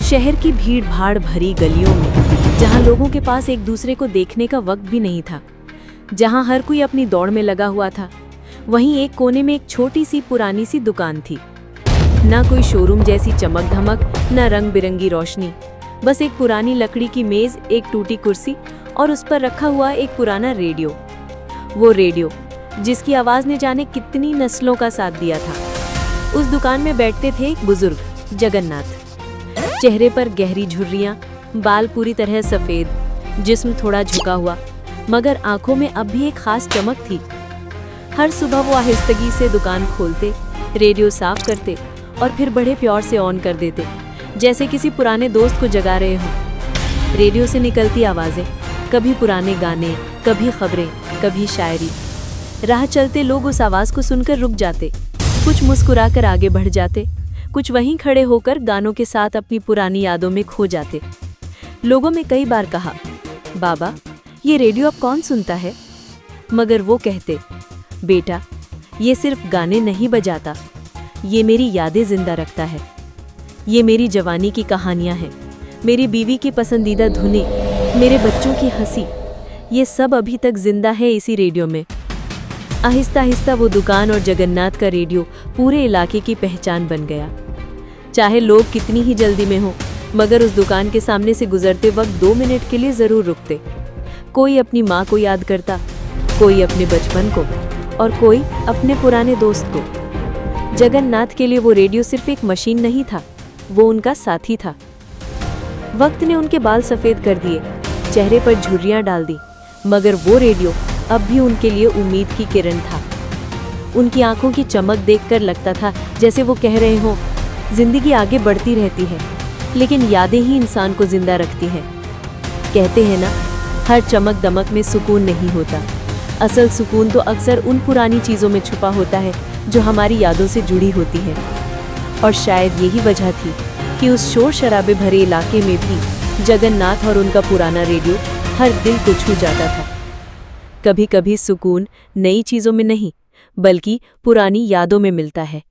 शहर की भीड़ भाड़ भरी गलियों में, जहां लोगों के पास एक दूसरे को देखने का वक्त भी नहीं था, जहां हर कोई अपनी दौड़ में लगा हुआ था, वहीं एक कोने में एक छोटी सी पुरानी सी दुकान थी। ना कोई शोरूम जैसी चमक धमक, ना रंग बिरंगी रोशनी, बस एक पुरानी लकड़ी की मेज, एक टूटी कुर्सी और उस पर रखा हुआ एक पुराना रेडियो। वो रेडियो जिसकी आवाज़ ने जाने कितनी नस्लों का साथ दिया था। उस दुकान में बैठते थे एक बुजुर्ग जगन्नाथ, चेहरे पर गहरी झुर्रियां, बाल पूरी तरह सफ़ेद, जिस्म थोड़ा झुका हुआ, मगर आंखों में अब भी एक खास चमक थी। हर सुबह वो आहिस्तगी से दुकान खोलते, रेडियो साफ करते और फिर बड़े प्यार से ऑन कर देते, जैसे किसी पुराने दोस्त को जगा रहे हों। रेडियो से निकलती आवाज़ें, कभी पुराने गाने, कभी खबरें, कभी शायरी। राह चलते लोग उस आवाज़ को सुनकर रुक जाते, कुछ मुस्कुराकर आगे बढ़ जाते, कुछ वहीं खड़े होकर गानों के साथ अपनी पुरानी यादों में खो जाते। लोगों में कई बार कहा, बाबा ये रेडियो अब कौन सुनता है? मगर वो कहते, बेटा ये सिर्फ गाने नहीं बजाता, ये मेरी यादें जिंदा रखता है। ये मेरी जवानी की कहानियां हैं, मेरी बीवी की पसंदीदा धुनें, मेरे बच्चों की हंसी, ये सब अभी तक जिंदा है इसी रेडियो में। आहिस्ता आहिस्ता वो दुकान और जगन्नाथ का रेडियो पूरे इलाके की पहचान बन गया। चाहे लोग कितनी ही जल्दी में हो, मगर उस दुकान के सामने से गुजरते वक्त 2 मिनट के लिए ज़रूर रुकते। कोई अपनी माँ को याद करता, कोई अपने बचपन को और कोई अपने पुराने दोस्त को। जगन्नाथ के लिए वो रेडियो सिर्फ एक मशीन नहीं था, वो उनका साथी था। वक्त ने उनके बाल सफ़ेद कर दिए, चेहरे पर झुर्रियाँ डाल दी, मगर वो रेडियो अब भी उनके लिए उम्मीद की किरण था। उनकी आंखों की चमक देखकर लगता था जैसे वो कह रहे हों, जिंदगी आगे बढ़ती रहती है, लेकिन यादें ही इंसान को जिंदा रखती हैं। कहते हैं ना, हर चमक दमक में सुकून नहीं होता, असल सुकून तो अक्सर उन पुरानी चीज़ों में छुपा होता है जो हमारी यादों से जुड़ी होती है। और शायद यही वजह थी कि उस शोर शराबे भरे इलाके में भी जगन्नाथ और उनका पुराना रेडियो हर दिल को छू जाता था। कभी कभी सुकून नई चीज़ों में नहीं, बल्कि पुरानी यादों में मिलता है।